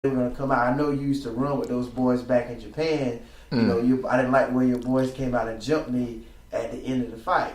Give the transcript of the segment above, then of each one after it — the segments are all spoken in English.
they were gonna come out. I know you used to run with those boys back in Japan. You know, I didn't like the way your boys came out and jumped me at the end of the fight.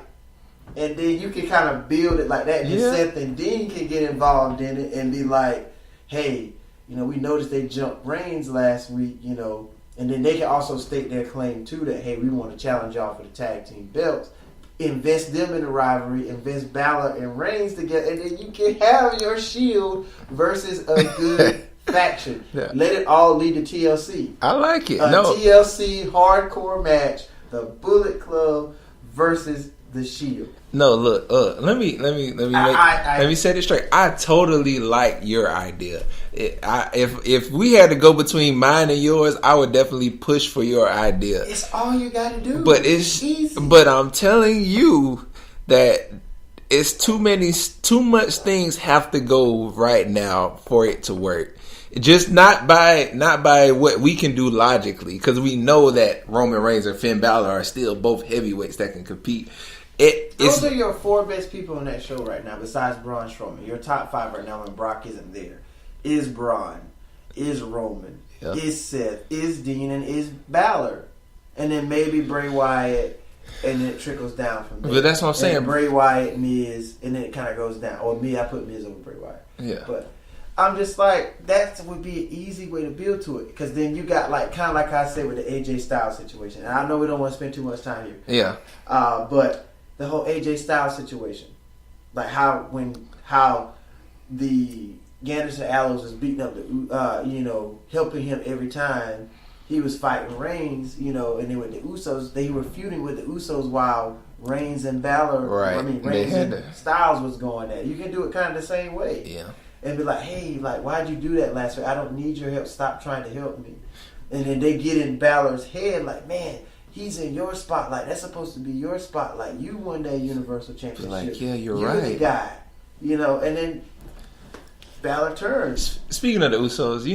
And then you can kind of build it like that. And Seth and Dean can get involved in it and be like, hey, you know, we noticed they jumped Reigns last week, you know. And then they can also state their claim, too, that, hey, we want to challenge y'all for the tag team belts. Invest them in the rivalry. Invest Balor and Reigns together. And then you can have your Shield versus a good faction. Yeah. Let it all lead to TLC. I like it. TLC hardcore match. The Bullet Club versus the Shield. No, look. Let me set it straight. I totally like your idea. If we had to go between mine and yours, I would definitely push for your idea. It's all you got to do. But it's easy. But I'm telling you that it's too much things have to go right now for it to work. Just not by what we can do logically, because we know that Roman Reigns and Finn Balor are still both heavyweights that can compete. Those are your 4 best people on that show right now, besides Braun Strowman. Your top 5 right now when Brock isn't there is Braun, is Roman, is Seth, is Dean, and is Balor. And then maybe Bray Wyatt, and then it trickles down from there. But that's what I'm saying. And Bray Wyatt, Miz, and then it kind of goes down. Or I put Miz over Bray Wyatt. Yeah. But I'm just like, that would be an easy way to build to it. Because then you got, like, kind of like I said with the AJ Styles situation. And I know we don't want to spend too much time here. Yeah. But the whole AJ Styles situation, like how the Anderson Gallows was beating up the helping him every time he was fighting Reigns, and then with the Usos, they were feuding with the Usos while Reigns and Balor, Reigns and Styles was going at. You can do it kind of the same way, and be like, hey, like, why'd you do that last week? I don't need your help. Stop trying to help me. And then they get in Balor's head, like, man, he's in your spotlight. That's supposed to be your spotlight. You won that Universal Championship. Like, yeah, you're right. You're the guy. And then Balor turns. Speaking of the Usos,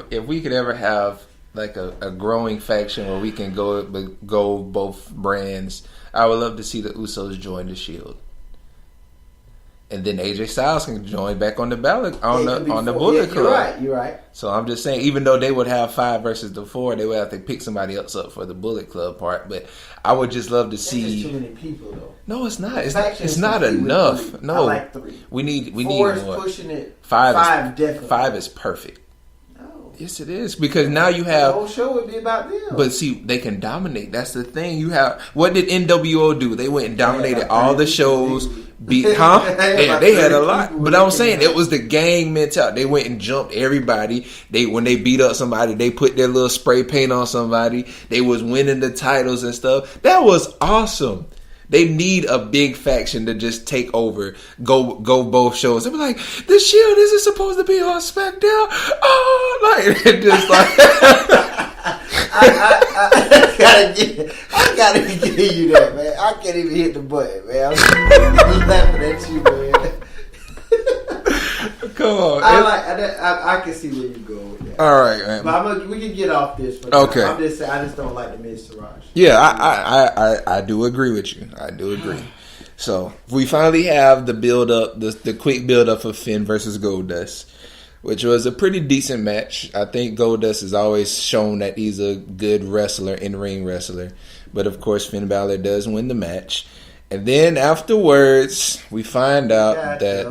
if we could ever have like a growing faction where we can go both brands, I would love to see the Usos join the Shield. And then AJ Styles can join back on the ballot on the Bullet Club. You're right. So I'm just saying, even though they would have 5 versus the 4, they would have to pick somebody else up for the Bullet Club part. But I would just love to see. That's too many people, though. No, it's not. It's not enough. No, I like 3. We need 4 more. Is pushing it. 5 definitely. 5 is perfect. No. Yes, it is, because now you have the whole show would be about them. But see, they can dominate. That's the thing. You have, what did NWO do? They went and dominated all the shows. They had a lot. But I'm saying it was the gang mentality. They went and jumped everybody. When they beat up somebody, they put their little spray paint on somebody. They was winning the titles and stuff. That was awesome. They need a big faction to just take over, go both shows. They be like, the Shield isn't supposed to be on Smackdown. Oh, like just like. I gotta give you that, man. I can't even hit the button, man. I'm laughing at you, man. Come on. I can see where you go with that. All right, man. But we can get off this. For okay. I'm just saying, I just don't like the Miz Taraj. Yeah, I do agree with you. I do agree. So we finally have the build up, the quick build up for Finn versus Goldust, which was a pretty decent match. I think Goldust has always shown that he's a good wrestler, in-ring wrestler. But of course, Finn Balor does win the match. And then afterwards, we find out that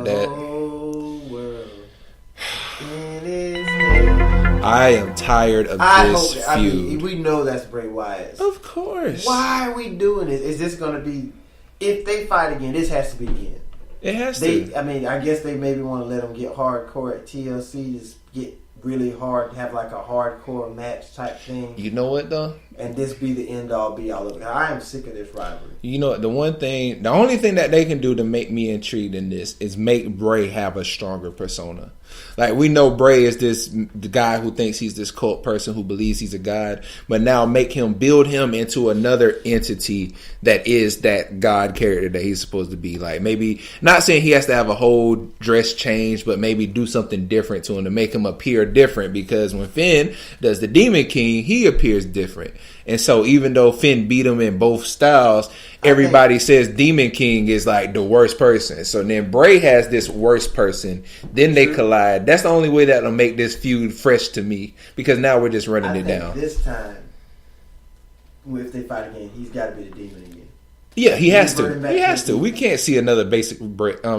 I am tired of this feud. I mean, we know that's Bray Wyatt. Of course. Why are we doing this? Is this going to be... If they fight again, this has to be the end. It has to. I mean, I guess they maybe want to let them get hardcore at TLC, just get really hard, have like a hardcore match type thing. You know what, though? And this be the end all be all of it. I am sick of this rivalry. You know, the only thing that they can do to make me intrigued in this is make Bray have a stronger persona. Like, we know Bray is the guy who thinks he's this cult person who believes he's a god, but now build him into another entity that is that god character that he's supposed to be. Like, maybe, not saying he has to have a whole dress change, but maybe do something different to him to make him appear different, because when Finn does the Demon King, he appears different. And so even though Finn beat him in both styles, everybody says Demon King is like the worst person. So then Bray has this worst person. Then they collide. That's the only way that'll make this feud fresh to me, because now we're just running it down. This time, if they fight again, he's got to be the Demon again. Yeah, he has to. He has to. We can't see another basic basic Finn.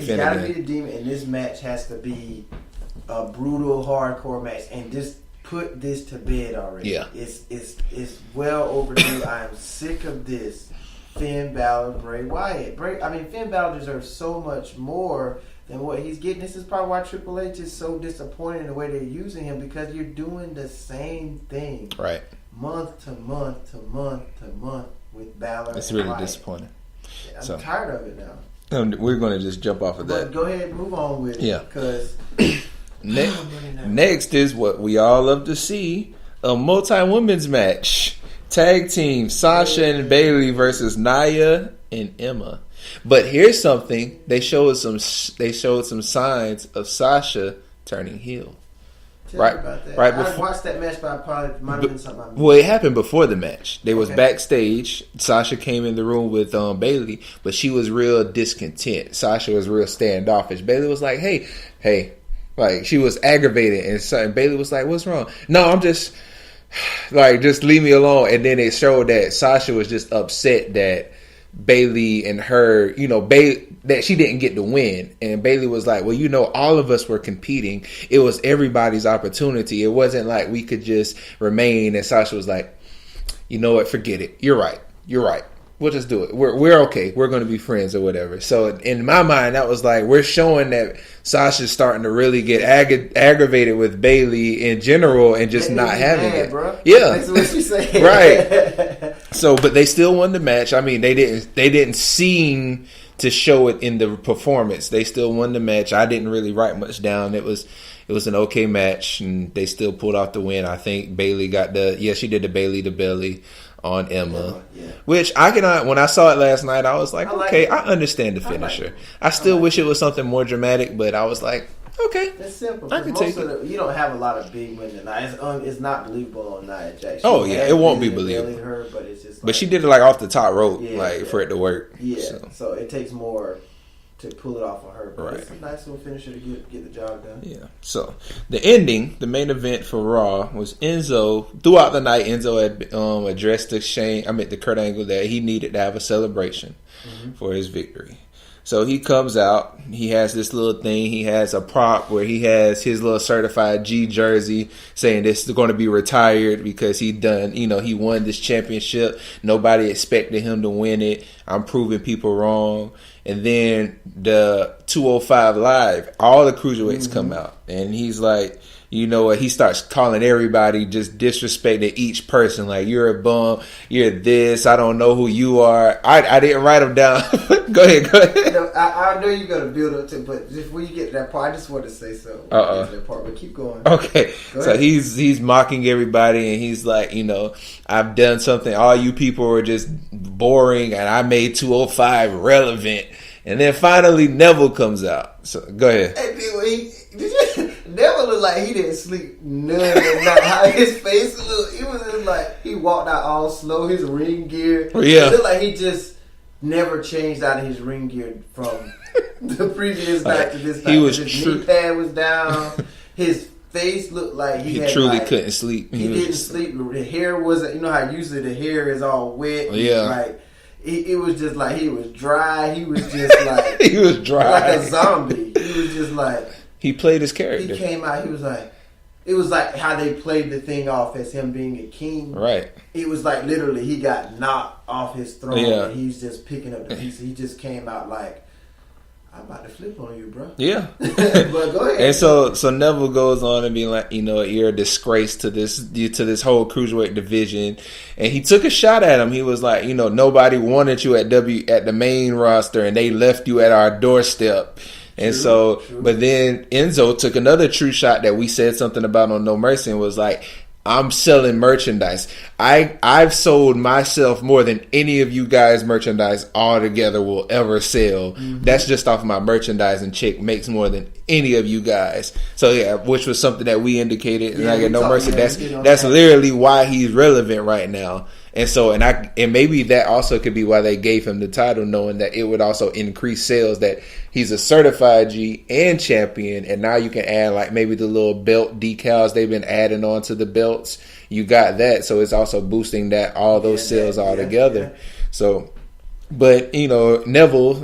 He's got to be the Demon, and this match has to be a brutal, hardcore match, and just put this to bed already. Yeah, it's well overdue. I am sick of this. Finn Balor, Bray Wyatt. Finn Balor deserves so much more than what he's getting. This is probably why Triple H is so disappointed in the way they're using him, because you're doing the same thing, right? Month to month to month to month with Balor. It's really disappointing. Yeah, I'm tired of it now. We're going to just jump off of that. But go ahead and move on with it. Because next is what we all love to see, a multi-women's match. Tag team, Sasha and Bayley versus Nia and Emma. But here's something. They showed some signs of Sasha turning heel. Right before, I watched that match, but I probably might have been something. Well, it happened before the match. They was backstage. Sasha came in the room with Bayley, but she was real discontent. Sasha was real standoffish. Bayley was like, "Hey," like she was aggravated, and Bayley was like, "What's wrong?" No, I'm just like, just leave me alone. And then it showed that Sasha was just upset that Bayley and her, that she didn't get the win. And Bayley was like, well, all of us were competing. It was everybody's opportunity. It wasn't like we could just remain. And Sasha was like, you know what, forget it. You're right. We'll just do it. We're okay. We're going to be friends or whatever. So in my mind, that was like, we're showing that Sasha's starting to really get aggravated with Bayley in general and just not having it. Bro. Yeah, that's what she said. Right. So, but they still won the match. I mean, they didn't seem to show it in the performance. They still won the match. I didn't really write much down. It was an okay match, and they still pulled off the win. I think Bayley got she did the Bayley to belly on Emma, which when I saw it last night, I was like, I understand the finisher. I still wish it was something more dramatic, but I was like, okay, it's simple. I can take it. You don't have a lot of big women tonight. It's not believable on Nia Jax. It won't be believable. Her, but it's just. But she did it like off the top rope, for it to work. Yeah, so it takes more to pull it off on her. But right. It's a nice little finisher to get the job done. Yeah. So the ending, the main event for Raw was Enzo. Throughout the night, Enzo had addressed the Kurt Angle that he needed to have a celebration for his victory. So he comes out. He has this little thing. He has a prop where he has his little certified G jersey saying this is going to be retired because he won this championship. Nobody expected him to win it. I'm proving people wrong. And then the 205 Live, all the cruiserweights come out. And he's like, you know what? He starts calling everybody, just disrespecting each person. Like, you're a bum. You're this. I don't know who you are. I didn't write them down. Go ahead. I know you're going to build up to, but just when you get to that part, I just want to say something. That part, but keep going. Okay. So he's mocking everybody, and he's like, I've done something. All you people are just boring, and I made 205 relevant. And then finally Neville comes out. So go ahead. Hey, Neville looked like he didn't sleep none of the night. How his face looked, it was just like he walked out all slow. His ring gear, yeah, it looked like he just never changed out of his ring gear from the previous night to this night. His knee pad was down. His face looked like he truly couldn't sleep. He didn't sleep. The hair wasn't. How usually the hair is all wet. Yeah, like. It was just like he was dry. He was just like he was dry, like a zombie. He was just like he played his character. He came out. He was like, it was like how they played the thing off as him being a king. Right. It was like literally he got knocked off his throne. Yeah. And he's just picking up the pieces. He just came out like, I'm about to flip on you, bro. Yeah. But go ahead. And so Neville goes on and being like, you're a disgrace to this whole cruiserweight division. And he took a shot at him. He was like, nobody wanted you at the main roster, and they left you at our doorstep. And true. But then Enzo took another true shot that we said something about on No Mercy and was like, I'm selling merchandise. I've sold myself more than any of you guys' merchandise all together will ever sell. Mm-hmm. That's just off my merchandising check makes more than any of you guys. So yeah, which was something that we indicated, and I get no mercy. Yeah, that's literally why he's relevant right now. And so, and maybe that also could be why they gave him the title, knowing that it would also increase sales, that he's a certified G and champion. And now you can add like maybe the little belt decals they've been adding on to the belts. You got that. So it's also boosting all those sales all together. Yeah. So, but, Neville,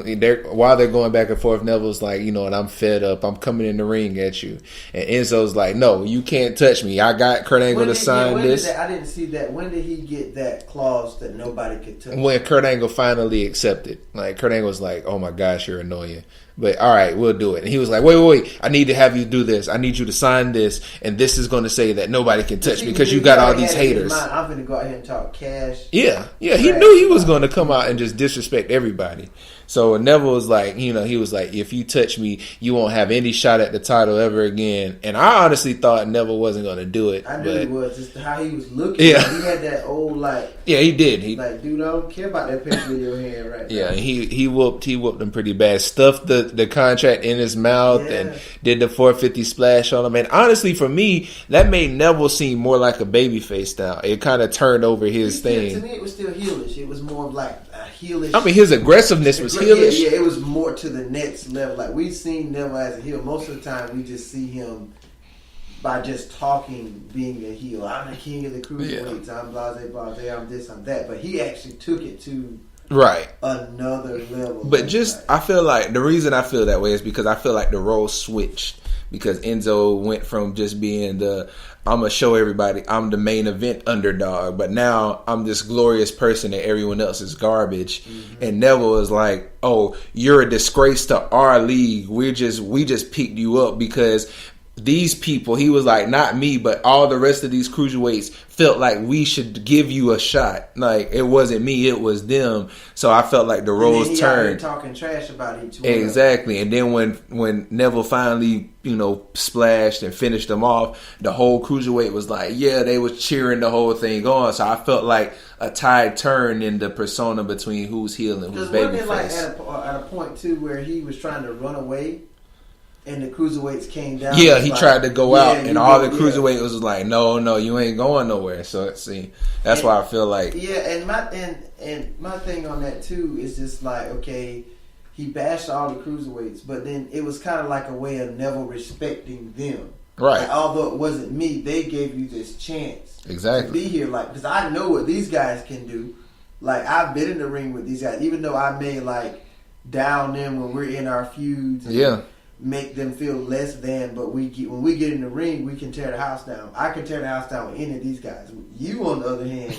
while they're going back and forth, Neville's like, and I'm fed up. I'm coming in the ring at you. And Enzo's like, no, you can't touch me. I got Kurt Angle to sign this. I didn't see that. When did he get that clause that nobody could touch? When Kurt Angle finally accepted. Like, Kurt Angle's like, oh my gosh, you're annoying. But all right, we'll do it. And he was like, wait, I need to have you do this. I need you to sign this, and this is going to say that nobody can touch me because you got all these haters. I'm going to go out here and talk cash. Yeah. He knew he was going to come out and just disrespect everybody. So Neville was like, he was like, if you touch me, you won't have any shot at the title ever again. And I honestly thought Neville wasn't going to do it. I knew he was. Just how he was looking. Yeah. He had that old Yeah, he did. Dude, I don't care about that picture in your hand right now. Yeah, he whooped him pretty bad. Stuffed the contract in his mouth and did the 450 splash on him. And honestly, for me, that made Neville seem more like a babyface now. It kind of turned over his thing. To me, it was still heelish. It was more of like a heelish. I mean, his aggressiveness was heelish. Yeah, it was more to the next level. Like, we've seen Neville as a heel. Most of the time, we just see him by just talking, being a heel. I'm the king of the cruiserweights. I'm blase, I'm this, I'm that. But he actually took it to another level. But I feel like the reason I feel that way is because I feel like the roles switched. Because Enzo went from just being I'm going to show everybody I'm the main event underdog, but now I'm this glorious person and everyone else is garbage. Mm-hmm. And Neville is like, oh, you're a disgrace to our league. We just picked you up because these people, he was like, not me, but all the rest of these cruiserweights felt like we should give you a shot. Like, it wasn't me, it was them. So I felt like the roles turned. Talking trash about each other. Exactly. And then when Neville finally, splashed and finished them off, the whole cruiserweight was like, yeah, they was cheering the whole thing on. So I felt like a tide turned in the persona between who's heel and who's babyface. Wasn't it like at a point too where he was trying to run away? And the cruiserweights came down. Yeah, he tried to go out, and all the cruiserweights was like, "No, you ain't going nowhere." So that's why I feel like and my thing on that too is just like, okay, he bashed all the cruiserweights, but then it was kind of like a way of Neville respecting them, right? Like, although it wasn't me, they gave you this chance exactly to be here, like, because I know what these guys can do. Like, I've been in the ring with these guys, even though I may like down them when we're in our feuds. And make them feel less than, but when we get in the ring, we can tear the house down. I can tear the house down with any of these guys. You, on the other hand,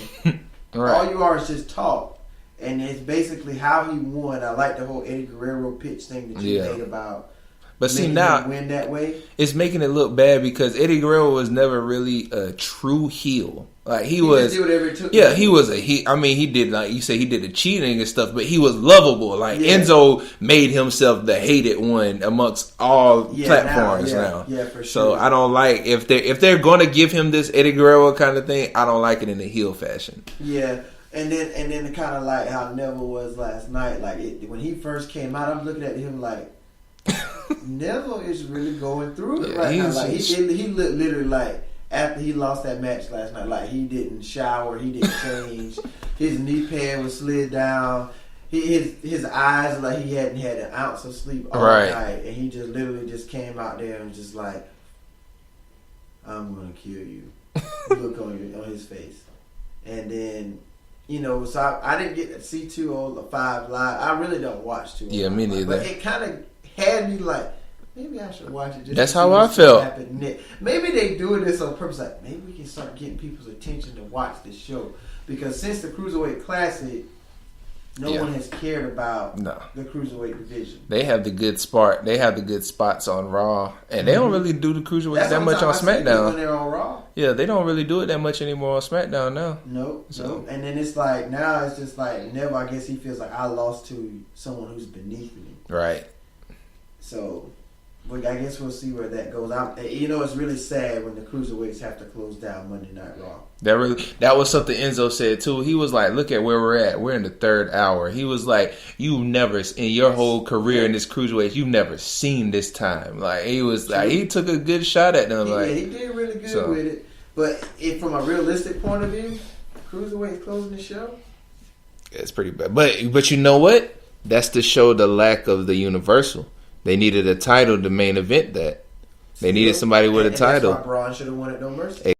all you are is just talk, and it's basically how he won. I like the whole Eddie Guerrero pitch thing that you made about. But see, now him win that way, it's making it look bad because Eddie Guerrero was never really a true heel. Like he was, just did whatever it took. Yeah, he was a he. I mean, he did, like you say, he did the cheating and stuff, but he was lovable. Like Enzo made himself the hated one amongst all platforms now. Yeah, for sure. So I don't like if they're going to give him this Eddie Guerrero kind of thing. I don't like it in a heel fashion. Yeah. And then kind of like how Neville was last night. Like when he first came out, I'm looking at him like. Neville is really going through it right now. Like he looked literally like after he lost that match last night, like he didn't shower, he didn't change, his knee pad was slid down, his eyes like he hadn't had an ounce of sleep all night, and he just literally just came out there and just like, I'm gonna kill you. Look on his face, and then. So I didn't get to see 205 live. I really don't watch 205. Yeah, me neither. But it kind of had me like, maybe I should watch it. Just that's how I felt. Maybe they doing this on purpose. Like, maybe we can start getting people's attention to watch this show. Because since the Cruiserweight Classic, no one has cared about the Cruiserweight division. They have the good spot. They have the good spots on Raw. And they don't really do the Cruiserweight that much on SmackDown. When they're on Raw. Yeah, they don't really do it that much anymore on SmackDown now. Nope. And then it's like, now it's just like, Neville, I guess he feels like I lost to someone who's beneath me. Right. So, But I guess we'll see where that goes. It's really sad when the cruiserweights have to close down Monday Night Raw. That was something Enzo said too. He was like, "Look at where we're at. We're in the third hour." He was like, "You never in your whole career in this cruiserweight, you've never seen this time." Like he was like, he took a good shot at them. He did really good with it. But from a realistic point of view, cruiserweights closing the show. It's pretty bad. But you know what? That's to show the lack of the Universal. They needed a title to main event that. They needed somebody with a title. That's why Braun should have won at No Mercy.